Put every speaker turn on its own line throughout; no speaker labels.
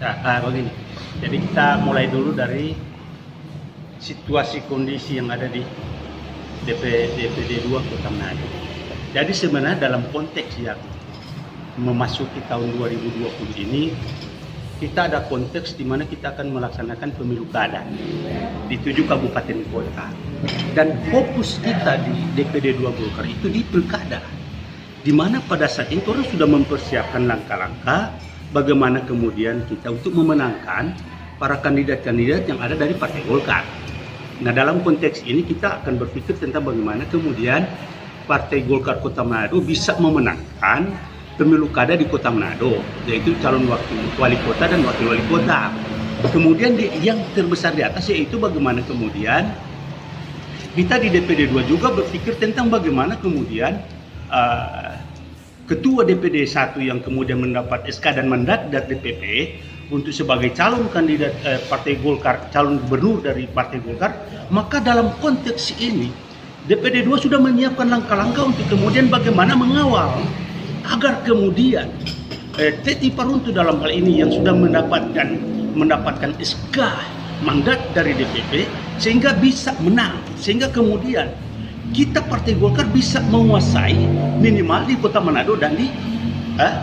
Begini. Jadi kita mulai dulu dari situasi kondisi yang ada di DPD 2 Kota Manado. Jadi sebenarnya dalam konteks yang memasuki tahun 2020 ini, kita ada konteks di mana kita akan melaksanakan pemilu kada di 7 kabupaten kota. Dan fokus kita di DPD 2 Golkar itu di pilkada, di mana pada saat itu orang sudah mempersiapkan langkah-langkah bagaimana kemudian kita untuk memenangkan para kandidat-kandidat yang ada dari Partai Golkar. Nah, dalam konteks ini kita akan berpikir tentang bagaimana kemudian Partai Golkar Kota Manado bisa memenangkan pemilu kada di Kota Manado, yaitu calon wali kota dan wakil wali kota. Kemudian yang terbesar di atas yaitu bagaimana kemudian kita di DPD 2 juga berpikir tentang bagaimana kemudian Ketua DPD 1 yang kemudian mendapat SK dan mandat dari DPP untuk sebagai calon kandidat Partai Golkar, calon gubernur dari Partai Golkar, maka dalam konteks ini DPD 2 sudah menyiapkan langkah-langkah untuk kemudian bagaimana mengawal agar kemudian Teti Paruntu dalam hal ini yang sudah mendapatkan SK mandat dari DPP sehingga bisa menang, sehingga kemudian kita Partai Golkar bisa menguasai minimal di Kota Manado dan di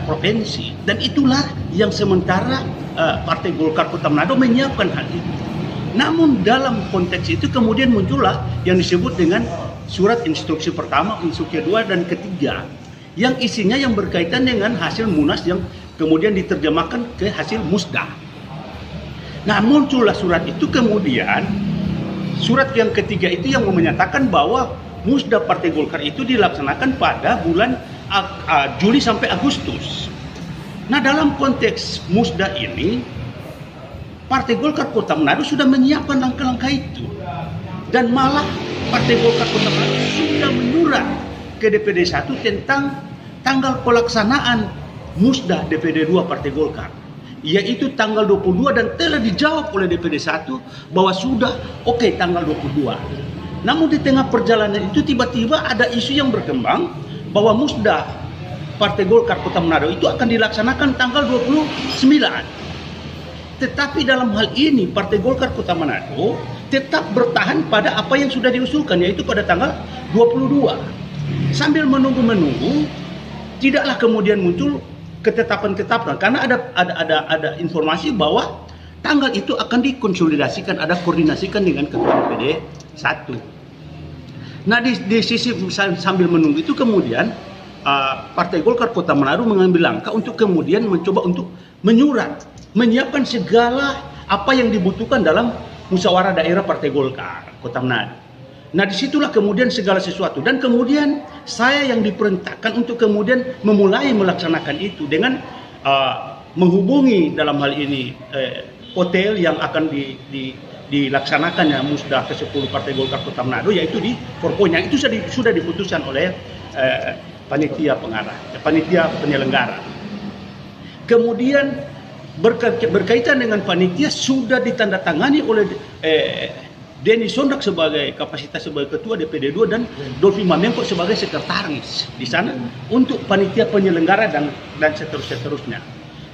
provinsi. Dan itulah yang sementara Partai Golkar Kota Manado menyiapkan hal itu. Namun dalam konteks itu kemudian muncullah yang disebut dengan surat instruksi pertama, instruksi kedua, dan ketiga, yang isinya yang berkaitan dengan hasil Munas yang kemudian diterjemahkan ke hasil Musda. Nah, muncullah surat itu kemudian, surat yang ketiga itu yang menyatakan bahwa Musda Partai Golkar itu dilaksanakan pada bulan Juli sampai Agustus. Nah, dalam konteks Musda ini, Partai Golkar Kota Manado sudah menyiapkan langkah-langkah itu. Dan malah Partai Golkar Kota Manado sudah menyurat ke DPD 1 tentang tanggal pelaksanaan Musda DPD 2 Partai Golkar, yaitu tanggal 22, dan telah dijawab oleh DPD 1 bahwa sudah oke tanggal 22. Namun di tengah perjalanan itu tiba-tiba ada isu yang berkembang bahwa Musda Partai Golkar Kota Manado itu akan dilaksanakan tanggal 29. Tetapi dalam hal ini Partai Golkar Kota Manado tetap bertahan pada apa yang sudah diusulkan, yaitu pada tanggal 22. Sambil menunggu-menunggu, tidaklah kemudian muncul ketetapan-ketetapan karena ada informasi bahwa tanggal itu akan dikonsolidasikan, ada koordinasikan dengan Ketua DPD 1. Nah, di sisi sambil menunggu itu kemudian Partai Golkar Kota Manado mengambil langkah untuk kemudian mencoba untuk menyurat, menyiapkan segala apa yang dibutuhkan dalam musyawarah daerah Partai Golkar Kota Manado. Nah, disitulah kemudian segala sesuatu, dan kemudian saya yang diperintahkan untuk kemudian memulai melaksanakan itu dengan menghubungi dalam hal ini hotel yang akan dilaksanakannya Musda ke-10 Partai Golkar Kota Manado, yaitu di Forponya. Itu sudah diputuskan oleh panitia penyelenggara. Kemudian berkaitan dengan panitia sudah ditandatangani oleh Denny Sondak sebagai kapasitas sebagai ketua DPD 2 dan Dolphy Mamengko sebagai sekretaris di sana untuk panitia penyelenggara dan seterusnya.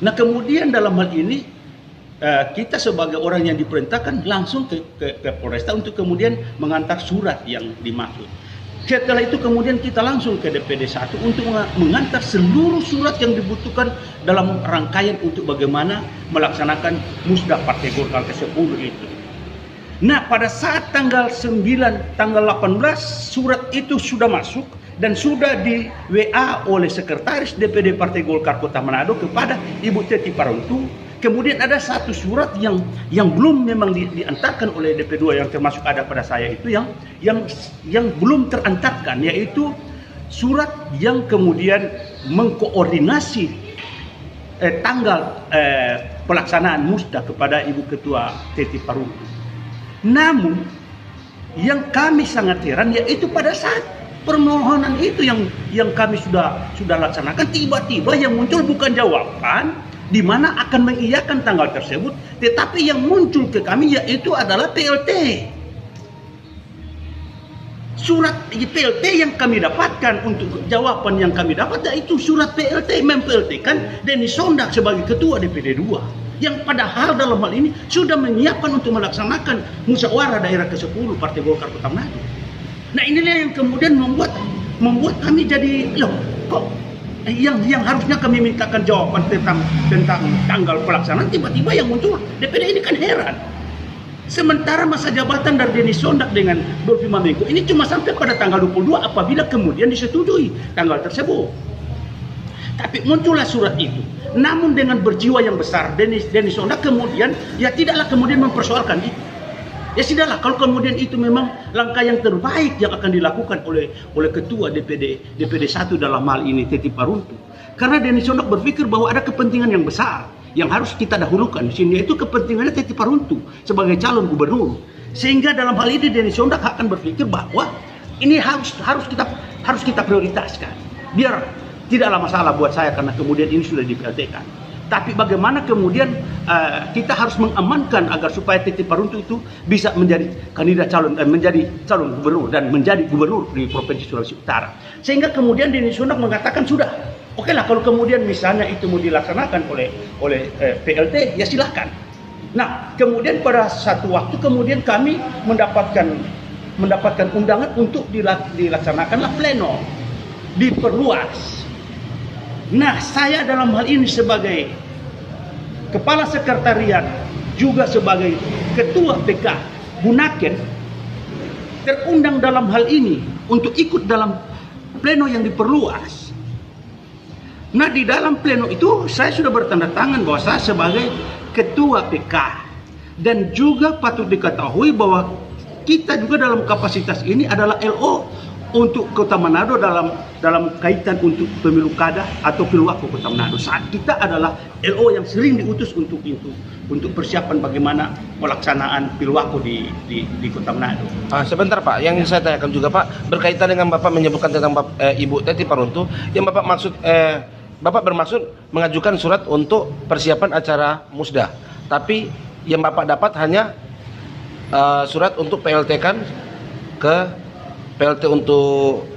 Nah, kemudian dalam hal ini kita sebagai orang yang diperintahkan langsung ke Polresta untuk kemudian mengantar surat yang dimaksud. Setelah itu kemudian kita langsung ke DPD 1 untuk mengantar seluruh surat yang dibutuhkan dalam rangkaian untuk bagaimana melaksanakan Musda Partai Golkar ke-10 itu. Nah, pada saat tanggal 9, tanggal 18 surat itu sudah masuk dan sudah di WA oleh sekretaris DPD Partai Golkar Kota Manado kepada Ibu Teti Paruntu. Kemudian ada satu surat yang belum memang diantarkan oleh DP2 yang termasuk ada pada saya itu yang belum terantarkan, yaitu surat yang kemudian mengkoordinasi tanggal pelaksanaan Musda kepada Ibu Ketua Teti Paruntu. Namun yang kami sangat heran yaitu pada saat permohonan itu yang kami sudah laksanakan, tiba-tiba yang muncul bukan jawaban di mana akan mengiyakan tanggal tersebut, tetapi yang muncul ke kami yaitu adalah PLT. Surat PLT yang kami dapatkan, untuk jawaban yang kami dapat yaitu surat PLT, mem-PLT kan Denny Sondak sebagai ketua DPD 2. yang padahal dalam hal ini sudah menyiapkan untuk melaksanakan musyawarah daerah ke-10 Partai Golkar Kota Manado. Nah inilah yang kemudian membuat kami jadi loh kok yang harusnya kami mintakan jawaban tentang tanggal pelaksanaan, tiba-tiba yang muncul DPD. Ini kan heran. Sementara masa jabatan dari Denny Sondak dengan Dolvi Mamengo ini cuma sampai pada tanggal 22 apabila kemudian disetujui tanggal tersebut. Tapi muncullah surat itu. Namun dengan berjiwa yang besar, Denny Sondak kemudian ya tidaklah kemudian mempersoalkan itu. Ya sudahlah, kalau kemudian itu memang langkah yang terbaik yang akan dilakukan oleh ketua DPD 1 dalam hal ini Teti Paruntu. Karena Denny Sondak berpikir bahwa ada kepentingan yang besar yang harus kita dahulukan di sini, yaitu kepentingannya Teti Paruntu sebagai calon gubernur. Sehingga dalam hal ini Denny Sondak akan berpikir bahwa ini harus kita prioritaskan. Biar tidaklah masalah buat saya karena kemudian ini sudah di-PLT-kan. Tapi bagaimana kemudian kita harus mengamankan agar supaya Teti Paruntu itu bisa menjadi kandidat menjadi calon gubernur dan menjadi gubernur di Provinsi Sulawesi Utara. Sehingga kemudian Denny Sondak mengatakan sudah, oke lah kalau kemudian misalnya itu mau dilaksanakan oleh PLT ya silahkan. Nah kemudian pada satu waktu kemudian kami mendapatkan undangan untuk dilaksanakanlah pleno, diperluas. Nah, saya dalam hal ini sebagai Kepala Sekretariat, juga sebagai Ketua PK Bunaken, terundang dalam hal ini untuk ikut dalam pleno yang diperluas. Nah, di dalam pleno itu saya sudah bertanda tangan bahwa saya sebagai Ketua PK. Dan juga patut diketahui bahwa kita juga dalam kapasitas ini adalah LO untuk Kota Manado dalam kaitan untuk pemilu kada atau pilwaktu Kota Manado. Saat kita adalah LO yang sering diutus untuk persiapan bagaimana pelaksanaan pilwaktu di Kota Manado.
Sebentar Pak, yang saya tanyakan juga Pak, berkaitan dengan Bapak menyebutkan tentang Ibu Teti Paruntu, yang Bapak bermaksud mengajukan surat untuk persiapan acara musda, tapi yang Bapak dapat hanya surat untuk PLT-kan ke PLT untuk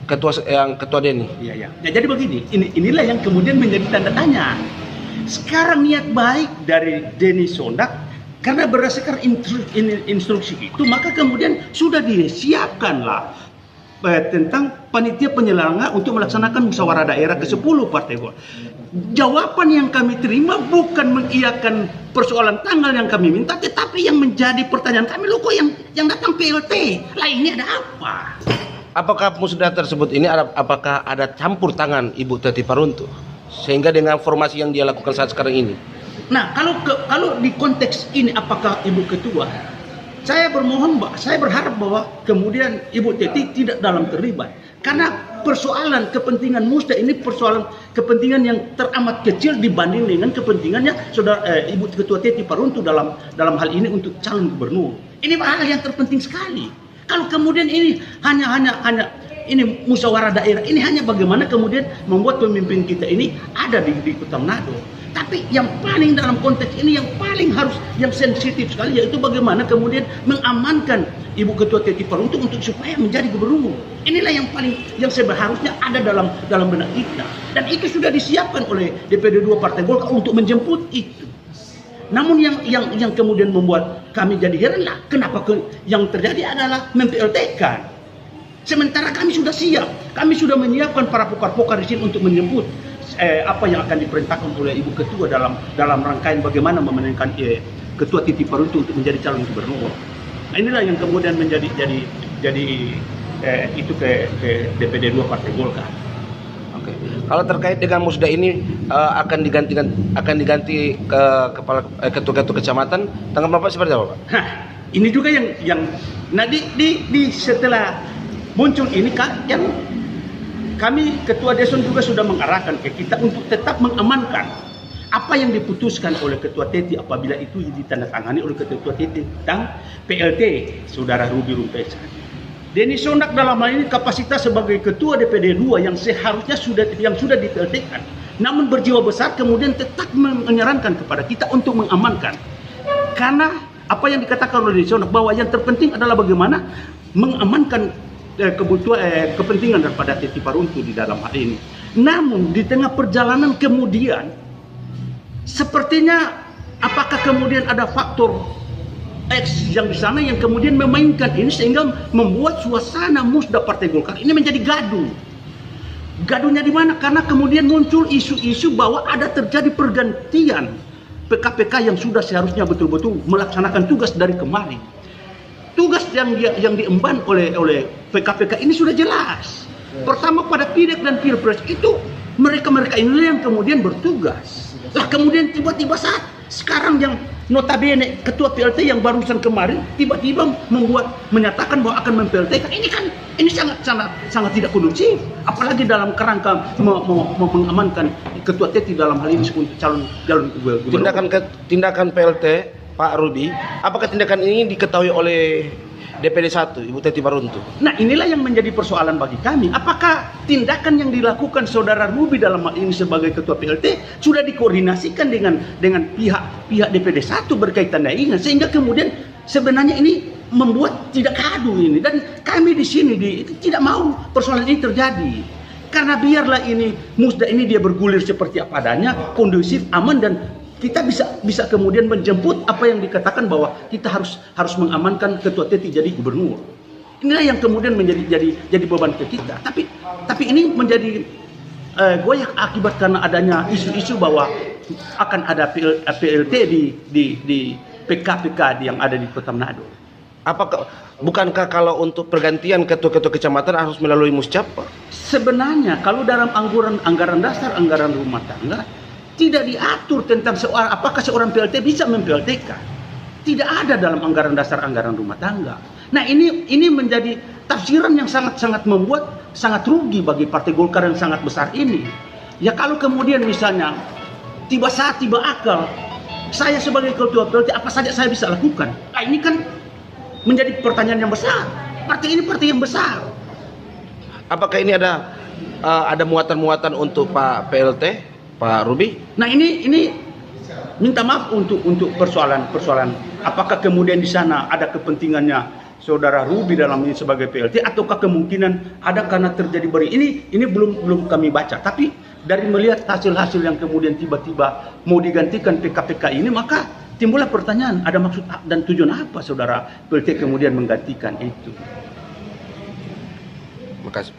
ketua Denny.
Iya. Nah, jadi begini, inilah yang kemudian menjadi tanda tanya. Sekarang niat baik dari Denny Sondak karena berdasarkan instruksi itu, maka kemudian sudah disiapkanlah tentang panitia penyelenggara untuk melaksanakan musyawarah daerah ke-10 Partai Golkar. Jawaban yang kami terima bukan mengiyakan persoalan tanggal yang kami minta, tetapi yang menjadi pertanyaan kami, loh kok yang datang PLT? Lah ini ada apa?
Apakah musda tersebut ini apakah ada campur tangan Ibu Teti Paruntu sehingga dengan formasi yang dia lakukan saat sekarang ini?
Nah, kalau di konteks ini apakah Ibu Ketua? Saya berharap bahwa kemudian Ibu Teti tidak dalam terlibat. Karena persoalan kepentingan musda ini persoalan kepentingan yang teramat kecil dibanding dengan kepentingannya Ibu Ketua Teti Paruntu dalam hal ini untuk calon gubernur. Ini hal yang terpenting sekali. Kalau kemudian ini hanya ini musyawarah daerah, ini hanya bagaimana kemudian membuat pemimpin kita ini ada di Kota Manado. Tapi yang paling dalam konteks ini yang sensitif sekali yaitu bagaimana kemudian mengamankan Ibu Ketua Teti Paruntu untuk supaya menjadi gubernur. Inilah yang seharusnya ada dalam benak kita. Dan itu sudah disiapkan oleh DPD 2 Partai Golkar untuk menjemput itu. Namun yang kemudian membuat kami jadi heran lah, kenapa yang terjadi adalah mem-PLT-kan. Sementara kami sudah siap, kami sudah menyiapkan para pokar-pokar di sini untuk menjemput apa yang akan diperintahkan oleh Ibu Ketua dalam rangkaian bagaimana memenangkan Ketua Teti Paruntu untuk menjadi calon gubernur. Nah, inilah yang kemudian menjadi itu ke DPD 2 Partai Golkar.
Oke. Kalau terkait dengan musda ini akan diganti ke kepala ketua-ketua kecamatan, tanggapan Bapak seperti apa Pak?
Ini juga yang nah di setelah muncul ini kan yang kami Ketua Deson juga sudah mengarahkan ke kita untuk tetap mengamankan apa yang diputuskan oleh Ketua Teti apabila itu ditandatangani oleh Ketua Teti tentang PLT Saudara Ruby Rumpesan. Denny Sondak dalam hal ini kapasitas sebagai Ketua DPD 2 yang seharusnya sudah di-PLT-kan, namun berjiwa besar kemudian tetap menyarankan kepada kita untuk mengamankan. Karena apa yang dikatakan oleh Denny Sondak bahwa yang terpenting adalah bagaimana mengamankan kepentingan daripada Teti Paruntu di dalam hal ini. Namun di tengah perjalanan kemudian sepertinya Apakah kemudian ada faktor X yang di sana yang kemudian memainkan ini sehingga membuat suasana musda Partai Golkar ini menjadi gaduh. Gaduhnya di mana? Karena kemudian muncul isu-isu bahwa ada terjadi pergantian PK-PK yang sudah seharusnya betul-betul melaksanakan tugas dari kemarin. Tugas yang diemban oleh PK-PK ini sudah jelas. Pertama pada Pileg dan Pilpres itu mereka ini yang kemudian bertugas. Lah kemudian tiba-tiba saat sekarang yang notabene ketua PLT yang barusan kemarin tiba-tiba menyatakan bahwa akan mem-PLT kan ini sangat tidak kondusif, apalagi dalam kerangka mengamankan ketua TT dalam hal ini untuk calon gubernur.
Tindakan PLT Pak Ruby, apakah tindakan ini diketahui oleh DPD 1 Ibu Teti Paruntu?
Nah, inilah yang menjadi persoalan bagi kami. Apakah tindakan yang dilakukan saudara Ruby dalam hal ini sebagai ketua PLT sudah dikoordinasikan dengan pihak DPD 1 berkaitan dengan ini, sehingga kemudian sebenarnya ini membuat tidak gaduh ini, dan kami di sini tidak mau persoalan ini terjadi. Karena biarlah ini musda ini dia bergulir seperti apa adanya, kondusif, aman, dan kita bisa kemudian menjemput apa yang dikatakan bahwa kita harus mengamankan ketua TT jadi gubernur. Inilah yang kemudian jadi beban ke kita. Tapi ini menjadi goyah akibat karena adanya isu-isu bahwa akan ada PLT di PK-PK yang ada di Kota Manado.
Bukankah kalau untuk pergantian ketua-ketua kecamatan harus melalui muscap, Pak?
Sebenarnya kalau dalam anggaran dasar, anggaran rumah tangga, tidak diatur tentang apakah seorang PLT bisa mem-PLT-kan. Tidak ada dalam anggaran dasar, anggaran rumah tangga. Nah, ini menjadi tafsiran yang sangat membuat sangat rugi bagi Partai Golkar yang sangat besar ini. Ya kalau kemudian misalnya tiba akal, saya sebagai ketua PLT apa saja saya bisa lakukan. Nah, ini kan menjadi pertanyaan yang besar. Partai ini partai yang besar.
Apakah ini ada muatan-muatan untuk Pak PLT? Pak Ruby?
Nah ini minta maaf untuk persoalan apakah kemudian di sana ada kepentingannya saudara Ruby dalam ini sebagai PLT, ataukah kemungkinan ada karena terjadi ini belum kami baca, tapi dari melihat hasil-hasil yang kemudian tiba-tiba mau digantikan PK-PK ini, maka timbullah pertanyaan ada maksud dan tujuan apa saudara PLT kemudian menggantikan itu.
Makasih.